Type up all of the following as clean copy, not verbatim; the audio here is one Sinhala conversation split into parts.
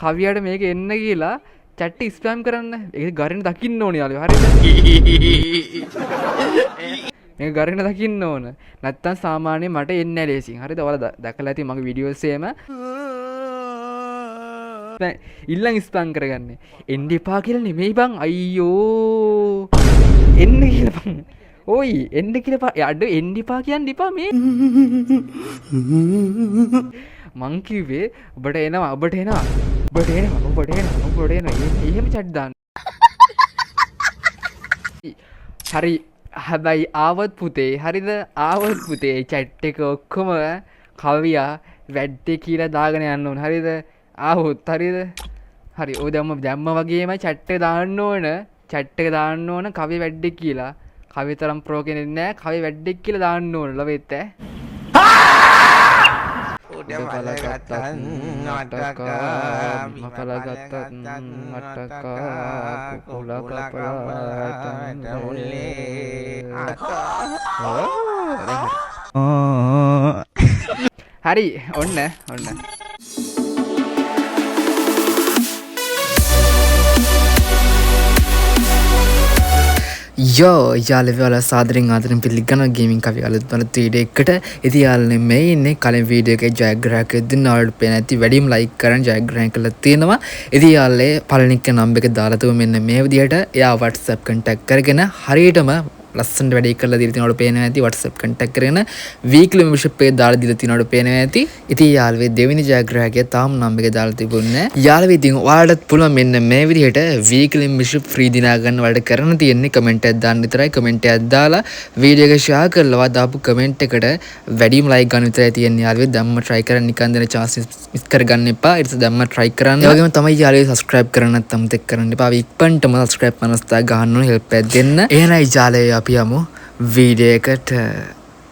කවියට මේක එන්න කියලා chat ස්පෑම් කරන්න. ඒක ගරින දකින්න ඕනේ යාළුවා. හරිද? මේක ගරින දකින්න ඕන. නැත්තම් සාමාන්‍යයෙන් මට එන්නේ නැහැ ලේසින්. හරිද? ඔයාලා දැකලා ඇති මගේ වීඩියෝස් එහෙම. ඉල්ලන් ස්පෑම් කරගන්නේ. එන්න එපා කියලා නෙමෙයි බං. අයියෝ. එන්න කියලා බං. ඕයි එන්න කියලා අඩ එන්න එපා කියන්න එපා මේ. මං කිව්වේ ඔබට එනවා ඔබට එනවා ඔබට එනවා ඔබට එනවා ඔබට එනවා එහෙම chat දාන්න. හරි හැබැයි ආවත් පුතේ හරිද ආවත් පුතේ chat එක ඔක්කොම කවියා වැඩේ කියලා දාගෙන යන්න ඕන හරිද ආවොත් හරිද හරි ඔය දැම්ම වගේම chat එක දාන්න ඕන chat එක දාන්න ඕන කවිය වැඩේ කියලා කවිය තරම් ප්‍රෝ කෙනෙක් නෑ කවිය වැඩේ කියලා දාන්න ඕන ලවෙත් ඈ udah palagatan nataka mapalagatan nataka kukula kapalatan mulle hari onna යෝ යාළුවෝ ඔයාලා සාදරයෙන් ආදරෙන් පිළිගන්නවා ගේමින් කවි අලුත් බලන වීඩියෝ එකට. ඉතින් යාළුවනේ මේ ඉන්නේ කලින් වීඩියෝ එකේ ජයග්‍රහණයක් දෙන්න ඔයාලට පේන ඇති වැඩිම ලයික් කරන් ජයග්‍රහණය කළා තියෙනවා. ඉතින් යාළුවේ පළවෙනි එක නම්බර් එක දාලා තුම මෙන්න මේ විදිහට එයා WhatsApp contact කරගෙන හරියටම ලස්සනට වැඩේ කරලා දීලා තියෙනවා පේනවා ඇති WhatsApp contact කරගෙන weekly membership එක දාලා දීලා තියෙනවා පේනවා ඇති. ඉතින් යාළුවේ දෙවෙනි ජයග්‍රහණය තාම නම්බර් එක දාලා තිබුණේ නැහැ. යාළුවෝ ඉතින් ඔයාලටත් පුළුවන් මෙන්න මේ විදිහට weekly membership free දිනා ගන්න වලට කරන්න තියෙන්නේ comment එකක් දාන්න විතරයි. comment එකක් දාලා වීඩියෝ එක share කරලා දාපු comment එකට වැඩිම like ගන්න විතරයි තියෙන්නේ යාළුවෝ. දැම්ම try කරන්න නිකන් දෙන chance miss කරගන්න එපා. ඊට පස්සේ දැම්ම try කරන්න. ඒ වගේම තමයි යාළුවෝ subscribe කරන්න නැත්නම් තෙක් කරන්න එපා. ඉක්පන්ටම subscribe කරනස්ථා ගහන්න ඕනේ help එකක් දෙන්න. එහෙනයි යාළුවෝ අපි යමු වීඩියෝ එකට.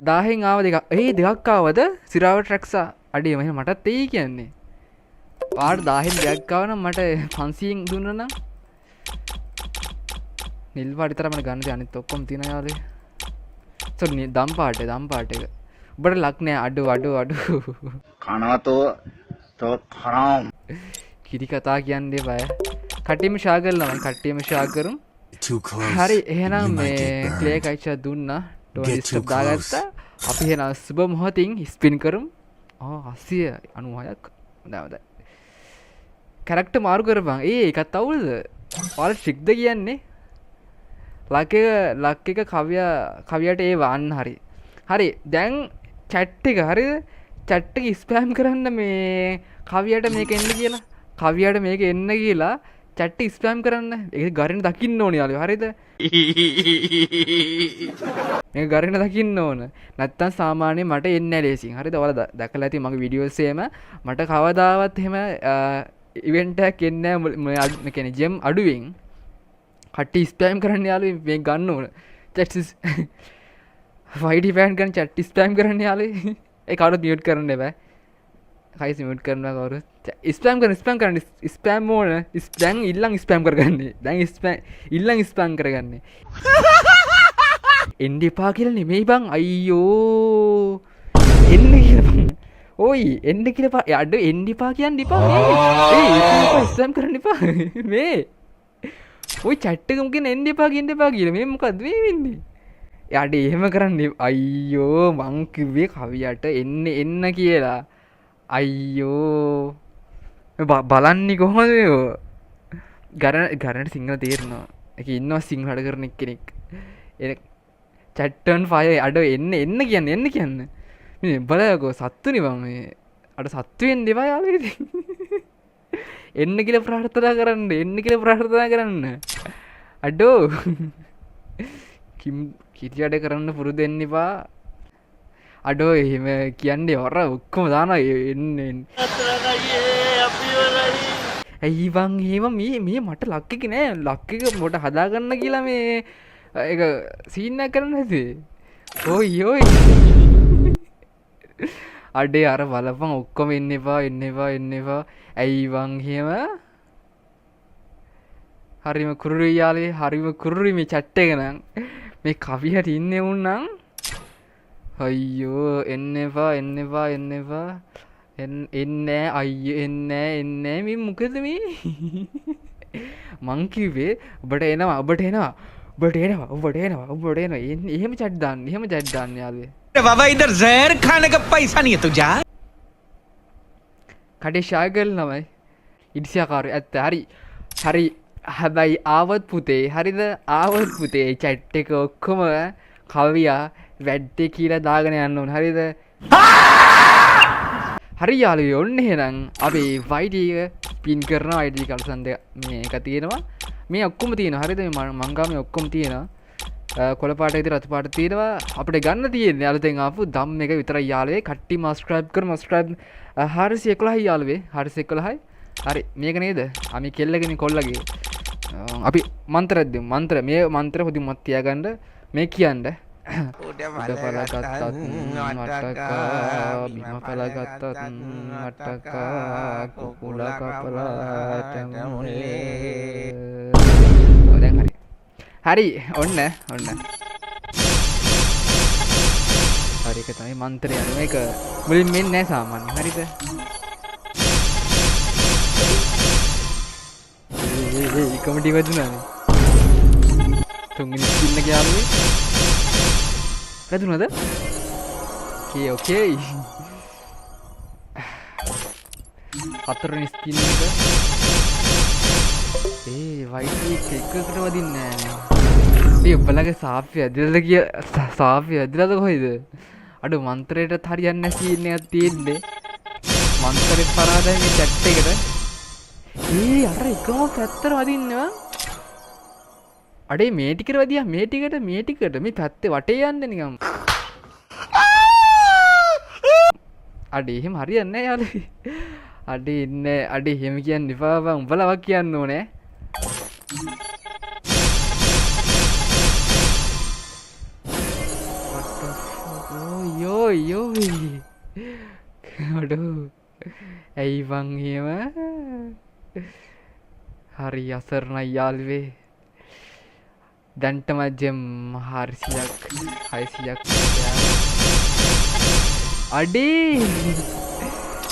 1000න් ආව දෙකක්. දෙකක් ආවද? සිරාව ට්‍රැක්සා අඩේ මම මටත් එයි කියන්නේ. පාට 1000න් දෙකක් ආව නම් මට 500න් දුන්නා නම් නිල් පාට විතර මම ගන්න අනිත් ඔක්කොම තියෙන යාළුවේ. සොරි දම් පාට එක. ඔබට ලක් නෑ අඩු. කනවතෝ තෝ කරාම්. කිරි කතා කියන්නේ බය. කට්ටියම ෂෙයා කරලා මම කට්ටියම ෂෙයා කරමු. හරි එහෙනම් මේ ක්ලේ කයිචා දුන්නා ඩෝන් ස්ටොප් දාගත්තා අපි එහෙනම් සුබ මොහොතින් ස්පින් කරමු 896ක් හොඳයි කැරක්ටර් මාරු කරපන් ඒකත් අවුල්ද ඔයාලා ට්‍රික්ද කියන්නේ ලක් එක කවියට ඒ වන්න හරි දැන් chat එක හරිද chat එක ස්පෑම් කරන්න මේ කවියට මේක එන්න කියලා chat ස්පෑම් කරන්න ඒක ගරින දකින්න ඕනේ යාළුවා හරිද මේක ගරින දකින්න ඕන නැත්තම් සාමාන්‍යයෙන් මට එන්නේ නැහැ ලේසින් හරිද ඔයාලා දැකලා ඇති මගේ වීඩියෝස් එහෙම මට කවදාවත් එහෙම ඉවෙන්ට් එකක් එන්නේ නැහැ මේ කියන්නේ ජෙම් අඩුවෙන් කට්ටි ස්පෑම් කරන්න යාළුවා මේක ගන්න ඕන chat වයිඩි ෆෑන් ගන්න chat ස්පෑම් කරන්න යාළුවා ඒ කවුරුත් මියුට් කරන්න එපා කයිස් මියුට් කරනවා කවුරුත් ස්පෑම් කරන්න ස්පෑම් ඕන දැන් ඉල්ලන් ස්පෑම් කරගන්නේ දැන් ඉල්ලන් ස්පෑම් කරගන්නේ එන්න එපා කියලා නෙමෙයි බං අයියෝ එන්න කියලා බං ඕයි එන්න කියලා අඩ එන්න එපා කියන්න එපා මේ ස්පෑම් කරන්න එපා මේ ඔය chat එක මුකින් එන්න එපා කියන්න එපා කියලා මේ මොකද්ද මේ වෙන්නේ යාඩ එහෙම කරන්නේ අයියෝ මං කිව්වේ කවියට එන්න කියලා අයියෝ බලන්නේ කොහොමද ගරණට සිංහල තේරෙනවා එක ඉන්නවා සිංහලට කරන කෙනෙක් එ චැට්ටන් ෆය අඩ එන්න කියන්න මේ බලයකෝ සත්තුනි බං මේ අඩ සත්තුවෙන් දෙවා යාළුවෝ එන්න කියලා ප්‍රාර්ථනා කරන්න අඩෝ කිරියට කරන්න පුරුදු වෙන්න එපා අඩෝ එහෙම කියන්නේ හොර ඔක්කොම දානවා එන්න ඇයි බං එහෙම මේ මට ලක් එක නෑ ලක් එක මොකට හදාගන්න කියලා මේ ඒක සීන් එකක් කරන්න හැදුවේ ඕයි අඩේ අර බලපන් ඔක්කොම එන්න එපා ඇයි බං එහෙම හරිම කුරුරුයි යාලේ හරිම කුරුරුයි මේ chat එක නම් මේ කවියට ඉන්නේ උන්නම් අයියෝ එන්න එපා එන්නේ එන්නේ මේ මොකද මේ මං කිව්වේ ඔබට එනවා ඔබට එනවා ඔබට එනවා ඔබට එනවා ඔබට එනවා එහෙම චැට් දාන්න එහෙම චැට් දාන්න යාළුවේ बाबा इधर जहर खाने का पैसा नहीं है तुझा කඩේ ෂාය කරනවයි ඉරිසියාකාරය ඇත්ත හරි හරි හැබැයි ආවත් පුතේ හරිද ආවත් පුතේ චැට් එක ඔක්කොම කවියා වැඩ්ඩේ කියලා දාගෙන යන්න ඕන හරිද හරි යාළුවෝ ඔන්න එහෙනම් අපි YT එක පින් කරනවා YT කල්සන් දෙක මේක තියෙනවා මේ ඔක්කොම තියෙනවා හරිද මේ මං ගාව මේ ඔක්කොම තියෙනවා කොළ පාට විතර රතු පාට තියෙනවා අපිට ගන්න තියෙන්නේ අලුතෙන් ආපු ධම් එක විතරයි යාළුවේ කට්ටිය සබ්ස්ක්‍රයිබ් කරමු සබ්ස්ක්‍රයිබ් 411යි යාළුවේ 411යි හරි මේක නේද අපි කෙල්ලගෙන කොල්ලගේ අපි මන්ත්‍රයක් දෙමු මන්ත්‍ර මේ මන්ත්‍ර හොදි මත් තියාගන්න මේ කියන්න උඩ පලගත්තත් නටකා බිම පලගත්තත් නටකා කුකුල කපලාට මුල්ලේ දැන් හරි ඔන්න ඔන්න හරි ඒක තමයි මන්ත්‍රය අනුව ඒක මුලින් මෙන්නේ නැහැ සාමාන්‍ය හරිද ඒ කමිටි වදුනානේ තුන්වෙනි ස්කින් එක යාළුවේ වැදුනද ඕකේ හතරවෙනි ස්කින් එක YT එකකට වදින්නේ නෑනේ ඔබලගේ සාප්‍ය ඇදිලද කිය සාප්‍ය ඇදිලද කොහෙද අඩු මන්ත්‍රයට හරියන්නේ නැති සීන් එකක් තියෙන්නේ මන්ත්‍රේ පරාදයි මේ chat එකට අර එකම පැත්තට වදින්නවා අඩේ මේ ටිකට වදියා මේ ටිකට මේ පැත්තේ වටේ යන්නේ නිකන් අඩේ එහෙම හරියන්නේ නැහැ යාළුවේ අඩේ ඉන්නේ අඩේ එහෙම කියන්න එපා බං උඹලා වක් කියන්න ඕනේ යෝ අඩෝ ඇයි බං එහෙම හරි අසරණයි යාළුවේ දැන්ටම ජෙම් 400ක් 600ක් අඩේ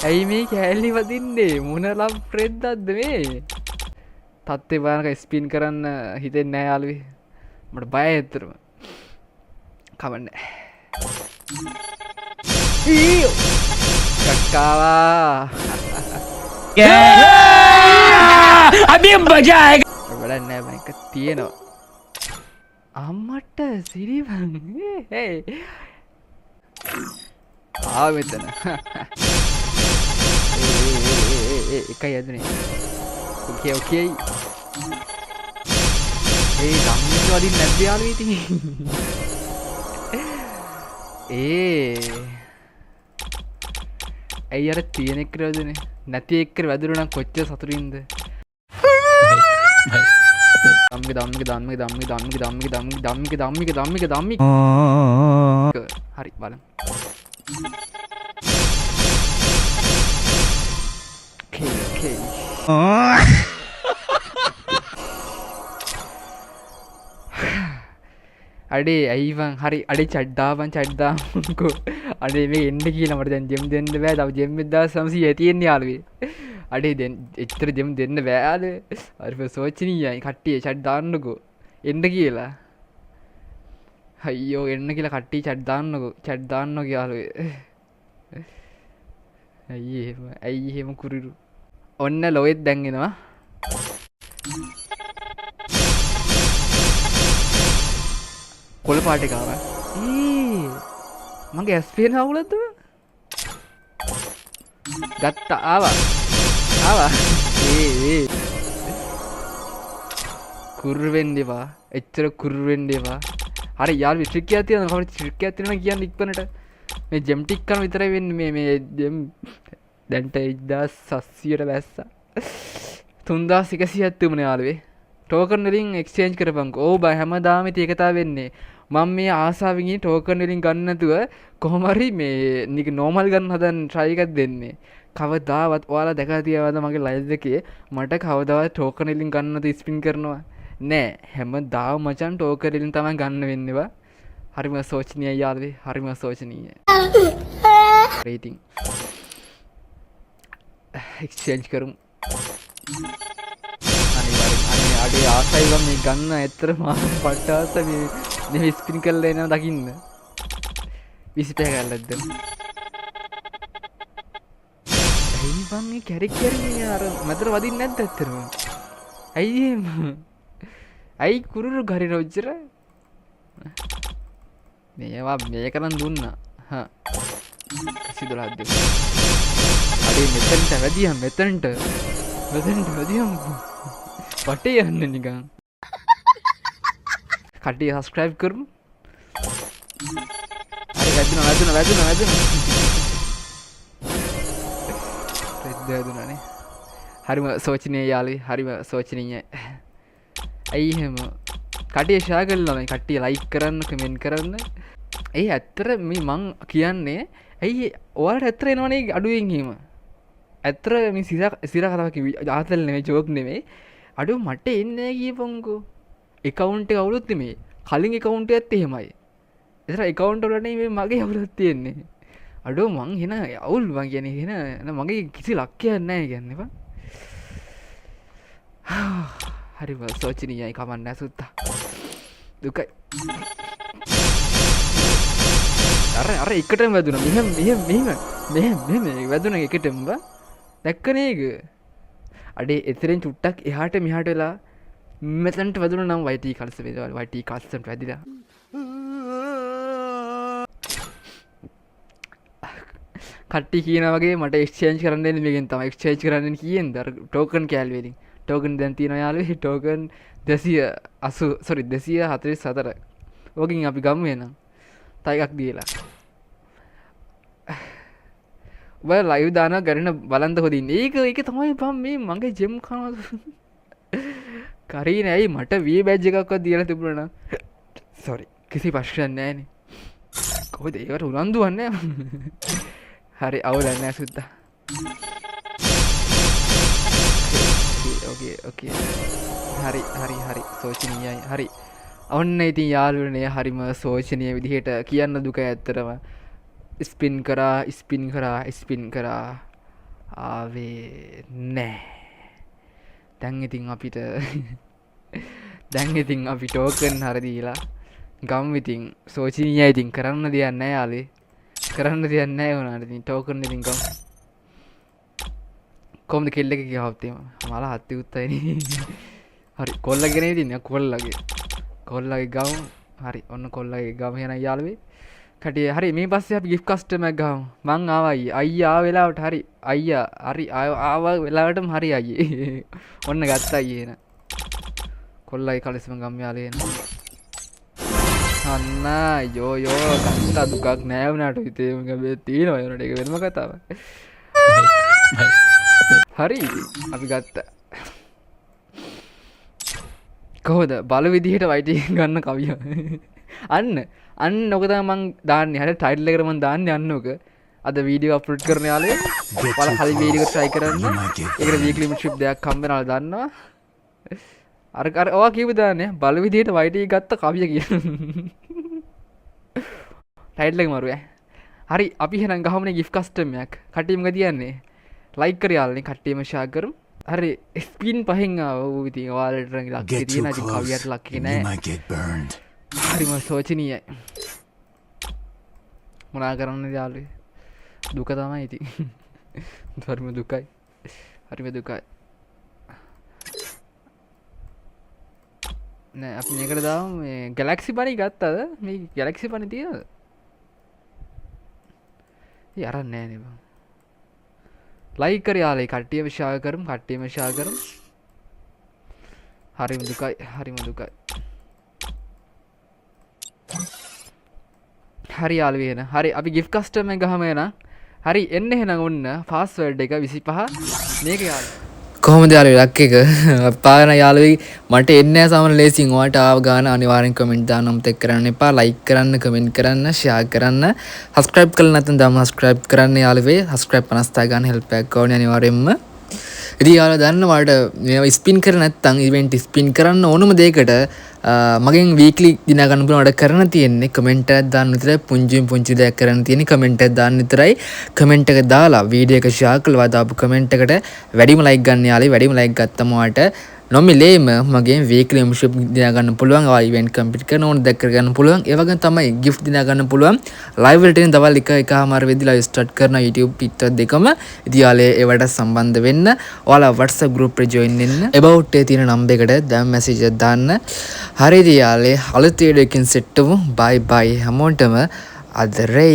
ඇයි මේ කෑලි වදින්නේ මොන ලම් ප්‍රෙද්දක්ද මේ තත්ත්වේ බලනක ස්පින් කරන්න හිතෙන්නේ නැහැ යාළුවේ මට බයයි ඇත්තටම කවන්නේ ඊයෝ කක්කාවා अभी मजा आएगा වැඩක් නෑ බං එක තියෙනවා අම්මට සිරිවන් මෙතන එකයි ඇදුනේ ඕකේ ධම්මික වදින් නැද්ද යාළුවෝ ඉතින් ඇයි අර තියෙන එක්ක වැදුනේ නැති එක්ක වැදුණා නම් කොච්චර සතුටින්ද ධම්මික හරි බලන්න අඩේ ඇයිවන් හරි අඩේ චඩ්ඩාවන් චඩ්දාමකෝ අඩේ මේ එන්න කියලා මට දැන් ජෙම් දෙන්න බෑ තව ජෙම් 1900 තියෙන්නේ යාළුවේ අඩේ දැන් එච්චර ජෙම් දෙන්න බෑ යාළුවේ හරි සෝචනීයයි කට්ටිය චඩ් දාන්නකෝ එන්න කියලා අයියෝ එන්න කියලා කට්ටිය චඩ් දාන්නකෝ යාළුවේ ඇයි එහෙම කුරිරු ඔන්න ලොවෙත් දැන් එනවා කොළ පාට එක ආවා මගේ ඇස් පේන අවුලද ගත්තා ආවා කුරු වෙන්න එපා එච්චර කුරු වෙන්න එපා හරි යාළුවෝ ට්‍රික් එකක් තියෙනවා කවුරු ට්‍රික් එකක් තියෙනවා කියන්නේ ඉක්මනට මේ ජෙම් ටික් කරන විතරයි වෙන්නේ මේ ජෙම් දැන්ට 1700ට බැස්සා 3170ක් තිබුණේ යාළුවේ ටෝකන් වලින් එක්ස්චේන්ජ් කරපන්කෝ ඕ බයි හැමදාම ඉතින් ඒක තමයි වෙන්නේ මම මේ ආසාවෙන් ඉන්නේ ටෝකන් වලින් ගන්න නැතුව කොහොම හරි මේ නික නෝමල් ගන්න හදන try එකක් දෙන්නේ කවදාවත් ඔයාලා දැකලා තියවද මගේ ලයිව් එකේ මට කවදාවත් ටෝකන් වලින් ගන්න නැතුව ස්පින් කරනවා නෑ හැමදාම මචං ටෝකන් වලින් තමයි ගන්න වෙන්නේවා හරිම සෝචනීයයි යාළුවේ හරිම සෝචනීයයි රේටිං එක්ස්චේන්ජ් කරමු. අනිවාර්යෙන් අඩේ ආසයි ගම් මේ ගන්න ඇත්තට මාත් පට්ට ආස මේ ස්පින් කරලා එනවා දකින්න. 25 ගල්ලක්ද? ඇයි බං මේ කැරි අර මැදට වදින්නේ නැද්ද ඇත්තටම? ඇයි එහෙම? ඇයි කුරුරු ගරින ඔච්චර? මේවා මේක නම් දුන්නා. හා 12ක් දෙන්න. අඩේ මෙතනට වැඩියම් මෙතනට වැඩියම් වටේ යන්න නිකන්. කට්ටිය සබ්ස්ක්‍රයිබ් කරමු. හරි වැදුනා. වැදුනානේ. හරිම සෝචනීය යාළුවෝ. හරිම සෝචනීයයි. ඇයි එහෙම? කට්ටිය ෂෙයා කරලා නැහැ. කට්ටිය ලයික් කරන්න, කමෙන්ට් කරන්න. ඒ ඇත්තට මේ මං කියන්නේ ඇයි ඔයාලට ඇත්තට එනවනේ අඩුවෙන් එහෙම. ඇත්තට මේ සිරා කතාවක් ආතල් නෙමෙයි ජෝක් නෙමෙයි. අඩුව මට එන්නේ නැහැ කියපන්කෝ. account එක අවුලුත් නෙමෙයි. කලින් account එකත් එහෙමයි. ඒතර account වල නෙමෙයි මගේ අවුලක් තියෙන්නේ. අඩුව මං එන අවුල් මං කියන්නේ එන මගේ කිසි ලක්ෂයක් නැහැ කියන්නේ බං. හරිම සෝචනීයයි කමන්න ඇසුත්තා. දුකයි. අර එකටම වැදුනා. මෙහෙම වැදුනා එකටම බා. දැක්කනේ ඒක. අඩේ එතරම් චුට්ටක් එහාට මෙහාට වෙලා මෙතනට වැදුනා නම් YT කල්ස වේදවල YT කල්සන්ට වැදිලා. කට්ටි කියන වගේ මට එක්ස්චේන්ජ් කරන්න දෙන්න මේකෙන් තමයි එක්ස්චේන්ජ් කරන්න කියෙන්ද අර ටෝකන් කෑල්වේ ඉතින්. ටෝකන් දැන් තියෙනවා යාළුවෝ. ටෝකන් 244. ඕකෙන් අපි ගමු එනවා. තව එකක් දීලා. ඔබ ලයිව් දානවා ගරන බලන්ද හොදින්. ඒක තමයි බම් මේ මගේ ජෙම් කනවා. කරීන ඇයි මට වී බැජ් එකක්වත් දීලා තිබුණා නම්. සෝරි. කිසි ප්‍රශ්නයක් නැහැ නේ. කොහොමද ඒකට උනන්දු වන්නේ? හරි අවුලක් නැහැ සුද්දා. ඕකේ. හරි. සෝචනීයයි. හරි. ඔන්න ඉතින් යාළුවනේ හරිම සෝචනීය විදිහට කියන්න දුක ඇත්තටම. ස්පින් කරා ආවේ නෑ. දැන් ඉතින් අපි ටෝකන් හරි දීලා ගම් ඉතින් සෝචනීයයි. ඉතින් කරන්න දෙයක් නෑ යාළුවේ. කරන්න දෙයක් නෑ වුණාට ඉතින් ටෝකන් ඉතින් ගම්. කොහොමද කෙල්ල එක ගහවත් එහෙම මල හත්ති උත්තයිනේ. හරි කොල්ලගෙන ඉතින් කොල්ලගේ ගමු. හරි ඔන්න කොල්ලගේ ගම යන යාළුවේ. කටිය හරි මේ පස්සේ අපි gift custom එකක් ගමු. මං ආවා අයියා ආව වෙලාවට හරි අයියා හරි ආව වෙලාවටම හරි අයියේ. ඔන්න ගත්තා අයියේ න. කොල්ලගේ කලෙසම ගම් යාළුවේ න. අන්න යෝ කන්ට දුකක් නෑ වුණාට හිතේ මගේ තියෙනවා ඒනට ඒක වෙනම කතාවක්. හරි අපි ගත්තා. කොහොද බලු විදිහට වයිටි ගන්න කවිය. අන්න ඔක තමයි මං දාන්නේ. හරියට ටයිටල් එකට මං දාන්නේ අන්න ඔක. අද වීඩියෝ අප්ලෝඩ් කරන යාළුවෝ ඔයාලා කලින් වීඩියෝ එක try කරන්න. ඒකට වීක්ලි membership දෙකක් හම්බ වෙනවා දන්නවා. අර ඔයා කියපු දාන්නේ බලු විදිහට වයිටි ගත්ත කවිය කියන. ටයිටල් එක මරුවේ. හරි අපි එහෙනම් ගහමුනේ gift custom එකක්. කට්ටියම ගදියන්නේ. ලයික් කර යාළුවනේ කට්ටියම ෂෙයා කරමු. හරි ස්පින් පහෙන් ආව ඉතින් ඔයාලට ලක්කේ තියෙන ඉතින් කවියට ලක්කේ නෑ. හරිම සෝචනීයයි. මොනා කරන්නද යාළුවේ? දුක තමයි ඉතින්. හරිම දුකයි. නෑ අපි මේකට දාමු මේ ගැලැක්සි බනි ගත්තද? මේ ගැලැක්සි බනි තියෙනවද? ඒ අරන් නෑනේ බං. ලයික් කර යාළුවෝ කට්ටියම ෂෙයා කරමු. හරිම දුකයි. හරි යාළුවෝ එන. හරි අපි gift custom එක ගහම එන. හරි එන්න එහෙනම් ඔන්න පාස්වර්ඩ් එක 25 මේක යාළුවෝ. කොහොමද යාළුවෝ ලක් එක පාන යාළුවෝ මට එන්නේ නැහැ සමහර ලේසින් ඔයාලට ආව ගාන අනිවාර්යෙන් කමෙන්ට් දාන්න අමතක කරන්න එපා. ලයික් කරන්න, කමෙන්ට් කරන්න, ෂෙයා කරන්න, සබ්ස්ක්‍රයිබ් කරලා නැත්නම් දාම සබ්ස්ක්‍රයිබ් කරන්න යාළුවෝ. සබ්ස්ක්‍රයිබ් 50 ගන්න හෙල්ප් එකක් ඕනේ අනිවාර්යෙන්ම. ඉතින් යාළුවා දන්නවාට මේවා ස්පින් කර නැත්නම් ඉවෙන්ට් ස්පින් කරන්න ඕනම දෙයකට මගෙන් වීක්ලි දිනා ගන්න පුළුවන් වැඩ කරන්න තියෙන්නේ කමෙන්ට් එකක් දාන්න විතරයි පුංචි දෙයක් කරන්න තියෙන්නේ කමෙන්ට් එකක් දාන්න විතරයි කමෙන්ට් එක දාලා වීඩියෝ එක ෂෙයා කළා දාපු කමෙන්ට් එකට වැඩිම ලයික් ගන්න යාළුවෝ වැඩිම ලයික් ගත්තම ඔයාට නොමිලේම මගේ වීක්ලි මෙම්බර්ෂිප් දිනා ගන්න පුළුවන් ඔයා ඉවෙන්ට් කම්ප්ලීට් කරන ඕන දෙයක් කර ගන්න පුළුවන් ඒ වගේම තමයි gift දිනා ගන්න පුළුවන් ලයිව් වලට එන දවල් එකමාර වෙද්දි ලයිව් ස්ටාර්ට් කරන YouTube පිටුව දෙකම ඉතින් යාළුවෝ ඒවට සම්බන්ධ වෙන්න ඔයාලා WhatsApp group එකට join වෙන්න about එකේ තියෙන නම්බර් එකට දැන් message එකක් දාන්න හරිද යාළුවෝ අලුත් වීඩියෝ එකකින් සෙට් වෙමු bye bye හැමෝටම අදරේ